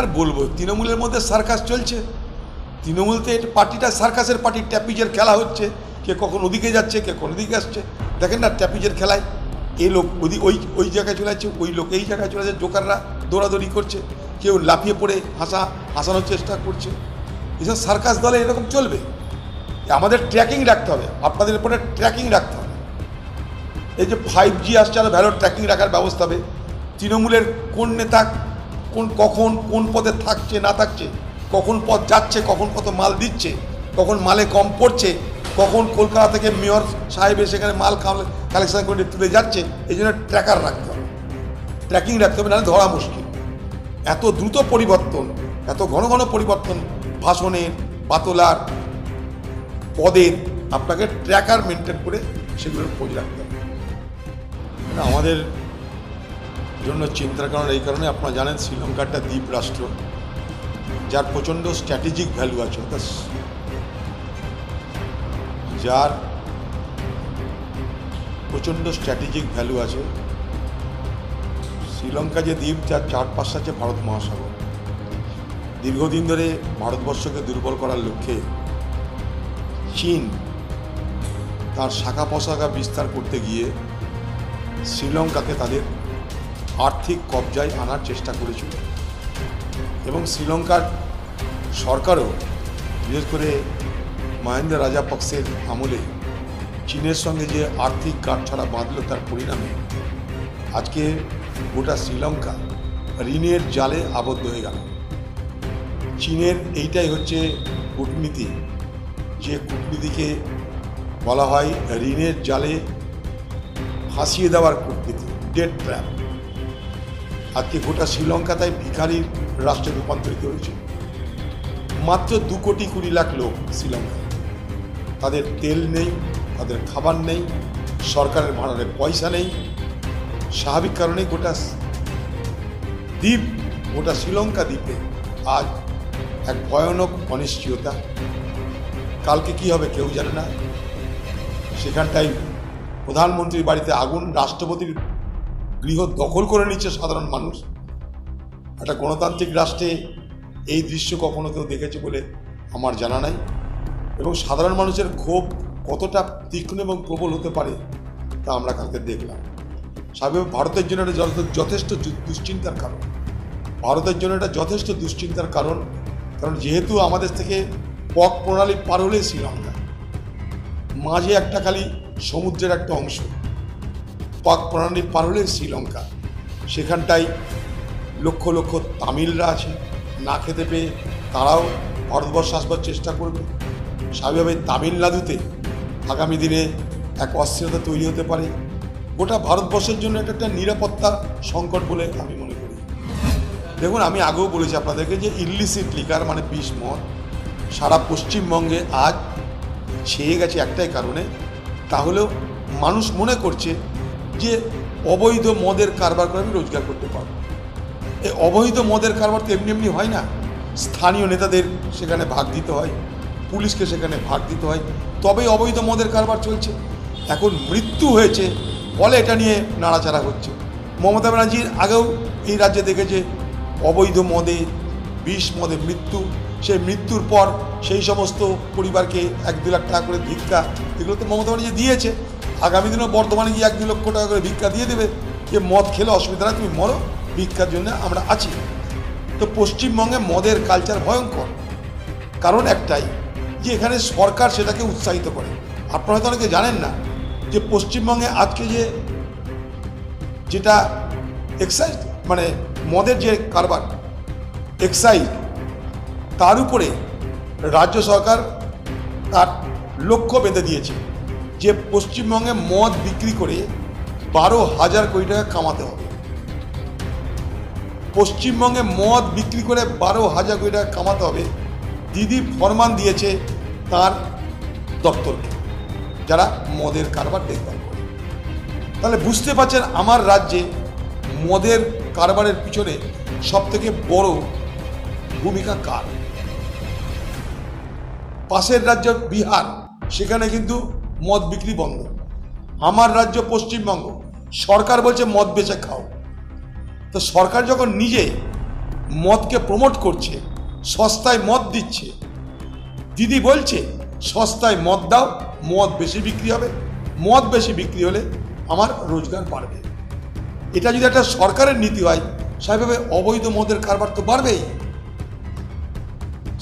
আর বলবো, তৃণমূলের মধ্যে সার্কাস চলছে। তৃণমূলতে পার্টিটা সার্কাসের পার্টি, ট্যাপিজের খেলা হচ্ছে, কে কখন ওদিকে যাচ্ছে, কে কোন দিকে আসছে। দেখেন না, ট্যাপিজের খেলায় এই লোক ওই জায়গায় চলে যাচ্ছে, ওই লোক এই জায়গায় চলে যাচ্ছে, জোকাররা দৌড়াদৌড়ি করছে, কেউ লাফিয়ে পড়ে হাসানোর চেষ্টা করছে। এসব সার্কাস দলে এরকম চলবে। আমাদের ট্র্যাকিং রাখতে হবে, আপনাদের উপরে ট্র্যাকিং রাখতে হবে। এই যে 5G আসছে, আরও ভালো ট্র্যাকিং রাখার ব্যবস্থা হবে। তৃণমূলের কোন নেতা কখন কোন পদে থাকছে না থাকছে, কখন পদ যাচ্ছে, কখন কত মাল দিচ্ছে, কখন মালে কম পড়ছে, কখন কলকাতা থেকে মেয়র সাহেব সেখানে মাল কালেকশন করে তুলে যাচ্ছে, এই জন্য ট্র্যাকার রাখতে হবে, ট্র্যাকিং রাখতে হবে, নাহলে ধরা মুশকিল। এত দ্রুত পরিবর্তন, এত ঘন ঘন পরিবর্তন ভাষণের, বাতলার, পদের, আপনাকে ট্র্যাকার মেনটেন করে সেগুলোর খোঁজ রাখতে হবে। আমাদের জন্য চিন্তার কারণ এই কারণে, আপনারা জানেন শ্রীলঙ্কা একটা দ্বীপ রাষ্ট্র, যার প্রচণ্ড স্ট্র্যাটেজিক ভ্যালু আছে, যার প্রচণ্ড স্ট্র্যাটেজিক ভ্যালু আছে। শ্রীলঙ্কা যে দ্বীপ, যার চারপাশে আছে ভারত মহাসাগর। দীর্ঘদিন ধরে ভারতবর্ষকে দুর্বল করার লক্ষ্যে চীন তার শাখা প্রশাখা বিস্তার করতে গিয়ে শ্রীলঙ্কাকে তাদের আর্থিক কবজায় আনার চেষ্টা করেছিল, এবং শ্রীলঙ্কার সরকারও বিশেষ করে মহেন্দ্র রাজাপক্সের আমলে চীনের সঙ্গে যে আর্থিক গাঁটছড়া বাঁধল, তার পরিণামে আজকে গোটা শ্রীলঙ্কা ঋণের জালে আবদ্ধ হয়ে গেল। চীনের এইটাই হচ্ছে কূটনীতি, যে কূটনীতিকে বলা হয় ঋণের জালে ফাঁসিয়ে দেওয়ার কূটনীতি, ডেট ট্র্যাপ। আজকে গোটা শ্রীলঙ্কা তাই ভিখারির রাষ্ট্রে রূপান্তরিত হয়েছে। মাত্র 2,20,00,000 লোক শ্রীলঙ্কা, তাদের তেল নেই, তাদের খাবার নেই, সরকারের ভাড়ারে পয়সা নেই। স্বাভাবিক কারণেই গোটা দ্বীপ, গোটা শ্রীলঙ্কা দ্বীপে আজ এক ভয়ানক অনিশ্চয়তা। কালকে কি হবে কেউ জানে না। সেখানটাই প্রধানমন্ত্রীর বাড়িতে আগুন, রাষ্ট্রপতির গৃহ দখল করে নিচ্ছে সাধারণ মানুষ। একটা গণতান্ত্রিক রাষ্ট্রে এই দৃশ্য কখনো কেউ দেখেছে বলে আমার জানা নাই। এবং সাধারণ মানুষের ক্ষোভ কতটা তীক্ষ্ণ এবং প্রবল হতে পারে তা আমরা কালকে দেখলাম। স্বাভাবিক ভারতের জন্য এটা যথেষ্ট দুশ্চিন্তার কারণ। ভারতের জন্য এটা যথেষ্ট দুশ্চিন্তার কারণ, কারণ যেহেতু আমাদের থেকে পক প্রণালী পার হলে শ্রীলঙ্কা, মাঝে একটা খালি সমুদ্রের একটা অংশ, পাক প্রণালী পার হলে শ্রীলঙ্কা, সেখানটায় লক্ষ লক্ষ তামিলরা আছে, না খেতে পেয়ে তারাও ভারতবর্ষ আসবার চেষ্টা করবে। স্বাভাবিকভাবে তামিলনাড়ুতে আগামী দিনে এক অস্থিরতা তৈরি হতে পারে। গোটা ভারতবর্ষের জন্য একটা নিরাপত্তা সংকট বলে আমি মনে করি। দেখুন, আমি আগেও বলেছি আপনাদেরকে যে ইলিসিট লিকার মানে বিষ মদ সারা পশ্চিমবঙ্গে আজ ছেয়ে গেছে একটাই কারণে, তাহলেও মানুষ মনে করছে যে অবৈধ মদের কারবার করে আমি রোজগার করতে পারব। এই অবৈধ মদের কারবার তো এমনি এমনি হয় না। স্থানীয় নেতাদের সেখানে ভাগ দিতে হয়, পুলিশকে সেখানে ভাগ দিতে হয়, তবেই অবৈধ মদের কারবার চলছে। এখন মৃত্যু হয়েছে ফলে এটা নিয়ে নাড়াচাড়া হচ্ছে। মমতা ব্যানার্জির আগেও এই রাজ্যে দেখেছে অবৈধ মদে, বিষ মদে মৃত্যু। সেই মৃত্যুর পর সেই সমস্ত পরিবারকে 1-2 লাখ টাকা করে ভিক্ষা, এগুলো তো মমতা ব্যানার্জি দিয়েছে। আগামী দিনেও বর্ধমানে গিয়ে 1-2 লক্ষ টাকা করে ভিক্ষা দিয়ে দেবে, যে মদ খেলে অসুবিধা না, তুমি মরো, ভিক্ষার জন্য আমরা আছি। তো পশ্চিমবঙ্গে মদের কালচার ভয়ঙ্কর, কারণ একটাই যে এখানে সরকার সেটাকে উৎসাহিত করে। আপনারা হয়তো অনেকে জানেন না যে পশ্চিমবঙ্গে আজকে যেটা এক্সাইজ মানে মদের যে কারবার এক্সাইজ, তার উপরে রাজ্য সরকার তার লক্ষ্য বেঁধে দিয়েছে যে পশ্চিমবঙ্গে মদ বিক্রি করে 12,000 কোটি টাকা কামাতে হবে। পশ্চিমবঙ্গে মদ বিক্রি করে 12,000 কোটি টাকা কামাতে হবে। দিদি ফরমান দিয়েছে তার দপ্তরকে, যারা মদের কারবার দেখভাল করে। তাহলে বুঝতে পারছেন আমার রাজ্যে মদের কারবারের পিছনে সবথেকে বড় ভূমিকা কার। পাশের রাজ্য বিহার, সেখানে কিন্তু মদ বিক্রি বন্ধ। আমার রাজ্য পশ্চিমবঙ্গ, সরকার বলছে মদ বেচে খাও। তো সরকার যখন নিজে মদকে প্রমোট করছে, সস্তায় মদ দিচ্ছে। দিদি বলছে সস্তায় মদ দাও, মদ বেশি বিক্রি হবে, মদ বেশি বিক্রি হলে আমার রোজগার বাড়বে। এটা যদি একটা সরকারের নীতি হয়, স্বাভাবিকভাবে অবৈধ মদের কারবার তো বাড়বেই।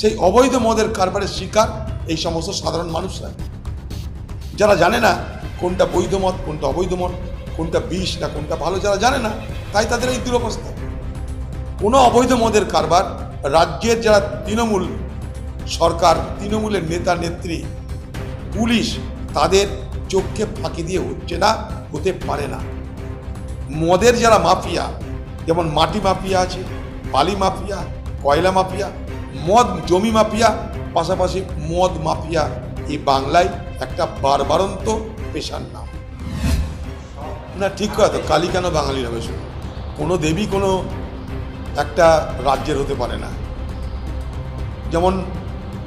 সেই অবৈধ মদের কারবারের শিকার এই সমস্ত সাধারণ মানুষরা, যারা জানে না কোনটা বৈধ মদ, কোনটা অবৈধ মদ, কোনটা বিষ না কোনটা ভালো, যারা জানে না, তাই তাদের এই দুরবস্থা। কোনো অবৈধ মদের কারবার রাজ্যের যারা তৃণমূল সরকার, তৃণমূলের নেতা নেত্রী, পুলিশ, তাদের চোখকে ফাঁকি দিয়ে হচ্ছে না, হতে পারে না। মদের যারা মাফিয়া, যেমন মাটি মাফিয়া আছে, বালি মাফিয়া, কয়লা মাফিয়া, মদ জমি মাফিয়া, পাশাপাশি মদ মাফিয়া এই বাংলায় একটা বারবারন্ত পেশার নাম। না ঠিক কথা, কালী কেন বাঙালির হবে? শুধু কোনো দেবী কোনো একটা রাজ্যের হতে পারে না। যেমন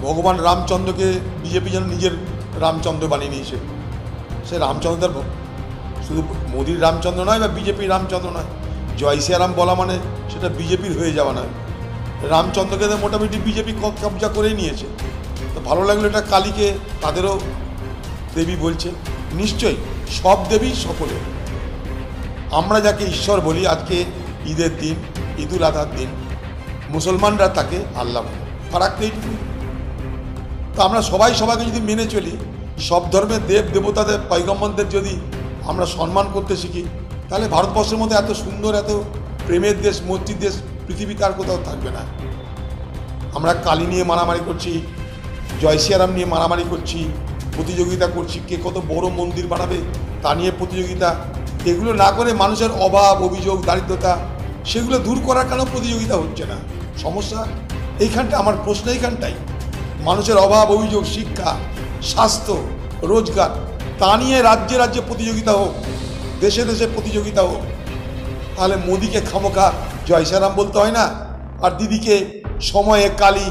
ভগবান রামচন্দ্রকে বিজেপি যেন নিজের রামচন্দ্র বানিয়ে নিয়েছে। সে রামচন্দ্র শুধু মোদির রামচন্দ্র নয় বা বিজেপির রামচন্দ্র নয়। জয় সিয়ারাম বলা মানে সেটা বিজেপির হয়ে যাওয়া নয়। রামচন্দ্রকে তো মোটামুটি বিজেপি কবজা করেই নিয়েছে। তো ভালো লাগলো এটা কালীকে তাদেরও দেবী বলছে। নিশ্চয়ই সব দেবী সকলে। আমরা যাকে ঈশ্বর বলি, আজকে ঈদের দিন, ঈদুল আজহার দিন, মুসলমানরা তাকে আল্লাহ বলে। ফারাক তো এইটুকুই। তো আমরা সবাই সবাইকে যদি মেনে চলি, সব ধর্মের দেব দেবতাদের পয়গম্বরদের যদি আমরা সম্মান করতে শিখি, তাহলে ভারতবর্ষের মধ্যে এত সুন্দর, এত প্রেমের দেশ, মৈত্রীর দেশ পৃথিবীতে আর কোথাও থাকবে না। আমরা কালী নিয়ে মারামারি করছি, জয় সিয়ারাম নিয়ে মারামারি করছি, প্রতিযোগিতা করছি, কে কত বড় মন্দির বানাবে তা নিয়ে প্রতিযোগিতা। এগুলো না করে মানুষের অভাব, অভিযোগ, দারিদ্রতা, সেগুলো দূর করার কেন প্রতিযোগিতা হচ্ছে না? সমস্যা এইখানটা, আমার প্রশ্ন এইখানটাই। মানুষের অভাব, অভিযোগ, শিক্ষা, স্বাস্থ্য, রোজগার, তা নিয়ে রাজ্যে রাজ্যে প্রতিযোগিতা হোক, দেশে দেশে প্রতিযোগিতা হোক। তাহলে মোদিকে খামোখা জয় শ্রীরাম বলতে হয় না, আর দিদিকে সময়ে কালী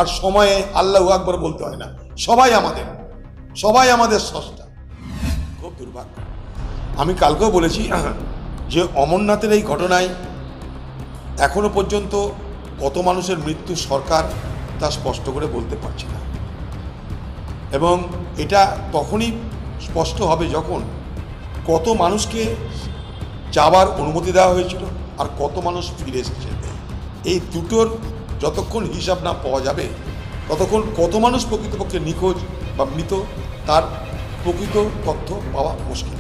আর সময়ে আল্লাহু আকবার বলতে হয় না। সবাই আমাদের স্রষ্টা। খুব দুর্ভাগ্য। আমি কালকেও বলেছি যে অমরনাথের এই ঘটনায় এখনো পর্যন্ত কত মানুষের মৃত্যু সরকার তা স্পষ্ট করে বলতে পারছে না। এবং এটা তখনই স্পষ্ট হবে যখন কত মানুষকে যাওয়ার অনুমতি দেওয়া হয়েছিল আর কত মানুষ ফিরে এসেছে। এই দুটোর যতক্ষণ হিসাব না পাওয়া যাবে, ততক্ষণ কত মানুষ প্রকৃতপক্ষে নিখোঁজ বা মৃত তার প্রকৃত তথ্য পাওয়া মুশকিল।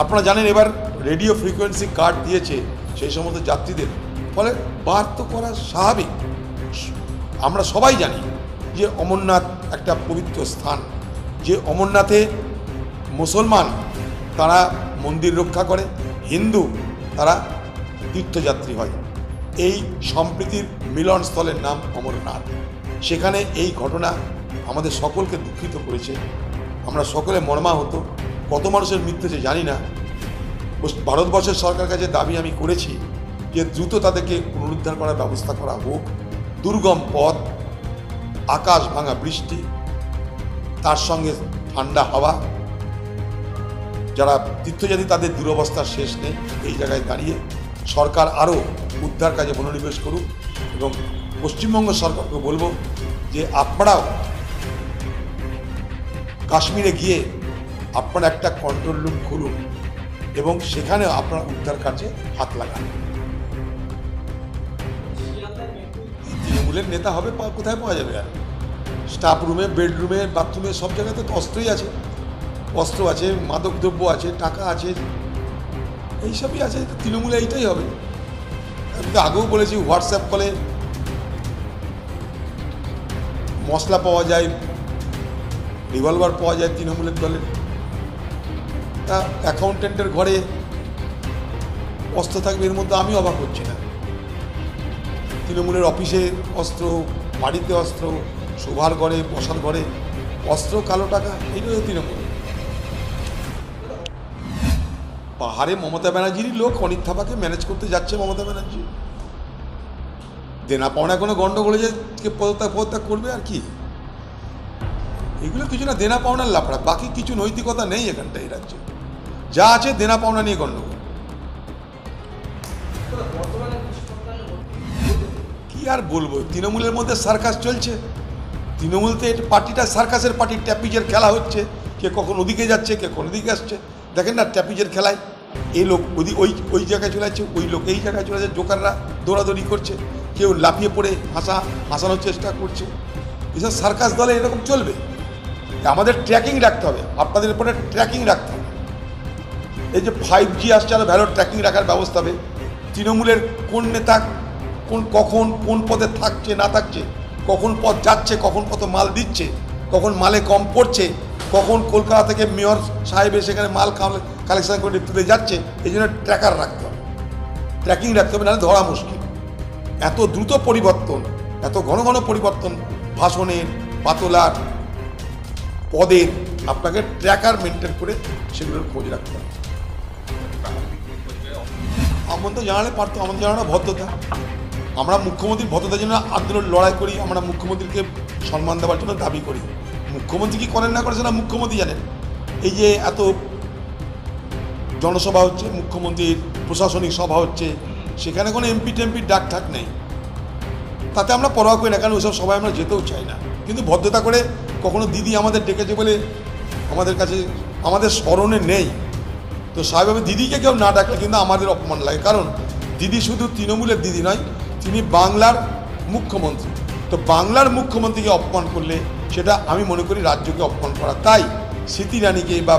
আপনারা জানেন এবার রেডিও ফ্রিকোয়েন্সি কার্ড দিয়েছে সেই সমস্ত যাত্রীদের, ফলে বার তো করা স্বাভাবিক। আমরা সবাই জানি যে অমরনাথ একটা পবিত্র স্থান, যে অমরনাথে মুসলমান তারা মন্দির রক্ষা করে, হিন্দু তারা তীর্থযাত্রী হয়। এই সম্প্রীতির মিলনস্থলের নাম অমরনাথ। সেখানে এই ঘটনা আমাদের সকলকে দুঃখিত করেছে। আমরা সকলে মর্মাহত। কত মানুষের মৃত্যু হয়েছে জানি না। ভারতবর্ষের সরকারের কাছে দাবি আমি করেছি যে দ্রুত তাদেরকে পুনরুদ্ধার করার ব্যবস্থা করা হোক। দুর্গম পথ, আকাশ ভাঙা বৃষ্টি, তার সঙ্গে ঠান্ডা হাওয়া, যারা তীর্থযাত্রী তাদের দুরবস্থার শেষ নেই। এই জায়গায় দাঁড়িয়ে সরকার আরও উদ্ধার কাজে মনোনিবেশ করুক। এবং পশ্চিমবঙ্গ সরকারকে বলবো যে আপনারাও কাশ্মীরে গিয়ে আপনারা একটা কন্ট্রোল রুম খুলুন এবং সেখানে আপনারা উদ্ধার কাজে হাত লাগান। তৃণমূলের নেতা হবে কোথায় পাওয়া যাবে? আর স্টাফ রুমে, বেডরুমে, বাথরুমে, সব জায়গায় তো অস্ত্রই আছে। অস্ত্র আছে, মাদকদ্রব্য আছে, টাকা আছে, এইসবই আছে। তৃণমূলে এইটাই হবে। আমি তো আগেও বলেছি হোয়াটসঅ্যাপ কলে মশলা পাওয়া যায়, রিভলভার পাওয়া যায় তৃণমূলের দলের। তা অ্যাকাউন্টেন্টের ঘরে অস্ত্র থাকবে, এর মধ্যে আমি অবাক হচ্ছি না। তৃণমূলের অফিসে অস্ত্র, বাড়িতে অস্ত্র, শোভার ঘরে, বসার ঘরে অস্ত্র, কালো টাকা, এইটাই তৃণমূল। পাহাড়ে মমতা ব্যানার্জিরই লোক অনিক থাপাকে ম্যানেজ করতে যাচ্ছে মমতা ব্যানার্জি। দেনা পাওনা কোনো গণ্ডগোলে যে পদত্যাগ করবে আর কি? এগুলো কিছু না, দেনা পাওনার লাফড়া, বাকি কিছু নৈতিকতা নেই এখানটা। এই রাজ্যে যা আছে দেনা পাওনা নিয়ে গণ্ডগোল। আর বলবো, তৃণমূলের মধ্যে সার্কাস চলছে। তৃণমূল তো এটা পার্টিটা সার্কাসের পার্টি, ট্যাপিজের খেলা হচ্ছে, কে কখন ওদিকে যাচ্ছে, কে কোন দিকে আসছে। দেখেন না, ট্যাপিজের খেলায় এই লোক ওই জায়গায় চলে যাচ্ছে, ওই লোক এই জায়গায় চলে যাচ্ছে, জোকাররা দৌড়াদৌড়ি করছে, কেউ লাফিয়ে পড়ে হাসানোর চেষ্টা করছে। এসব সার্কাস দলে এরকম চলবে? আমাদের ট্র্যাকিং রাখতে হবে, আপনাদের উপরে ট্র্যাকিং রাখতে হবে। এই যে 5G আসছে, আরও ভ্যালো ট্র্যাকিং রাখার ব্যবস্থা হবে। তৃণমূলের কোন নেতা কখন কোন পদে থাকছে না থাকছে, কখন পদ যাচ্ছে, কখন কত মাল দিচ্ছে, কখন মালে কম পড়ছে, কখন কলকাতা থেকে মেয়র সাহেবের সেখানে মাল কালেকশন করে তুলে যাচ্ছে, এই জন্য ট্র্যাকার রাখতে হবে, ট্র্যাকিং রাখতে হবে, নাহলে ধরা মুশকিল। এত দ্রুত পরিবর্তন, এত ঘন ঘন পরিবর্তন ভাষণের, পাতলার, পদের, আপনাকে ট্র্যাকার মেনটেন করে সেগুলোর খোঁজ রাখতে হবে। আমন্ত্রণ জানালে পারতো, আমন্ত্রণ জানানো ভদ্রতা। আমরা মুখ্যমন্ত্রীর ভদ্রতার জন্য আন্দোলন লড়াই করি, আমরা মুখ্যমন্ত্রীকে সম্মান দেওয়ার জন্য দাবি করি। মুখ্যমন্ত্রী কি করেন না করেন সেটা মুখ্যমন্ত্রী জানেন। এই যে এত জনসভা হচ্ছে, মুখ্যমন্ত্রীর প্রশাসনিক সভা হচ্ছে, সেখানে কোনো এমপি টেমপির ডাক ঠাক নেই, তাতে আমরা পরোয়া করি না, কারণ ওইসব সভায় আমরা যেতেও চাই না। কিন্তু ভদ্রতা করে কখনো দিদি আমাদের ডেকেছে বলে আমাদের কাছে আমাদের স্মরণে নেই, তো স্বাভাবিকভাবে দিদিকে কেউ না ডাকলে কিন্তু আমাদের অপমান লাগে। কারণ দিদি শুধু তৃণমূলের দিদি নয়, তিনি বাংলার মুখ্যমন্ত্রী। তো বাংলার মুখ্যমন্ত্রীকে অপমান করলে সেটা আমি মনে করি রাজ্যকে অপমান করা। তাই স্মৃতি ইরানিকে বা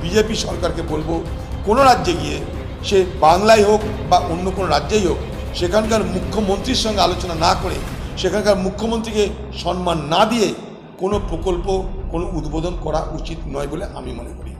বিজেপি সরকারকে বলবো, কোনো রাজ্যে গিয়ে, সে বাংলায় হোক বা অন্য কোনো রাজ্যেই হোক, সেখানকার মুখ্যমন্ত্রীর সঙ্গে আলোচনা না করে, সেখানকার মুখ্যমন্ত্রীকে সম্মান না দিয়ে কোনো প্রকল্প, কোনো উদ্বোধন করা উচিত নয় বলে আমি মনে করি।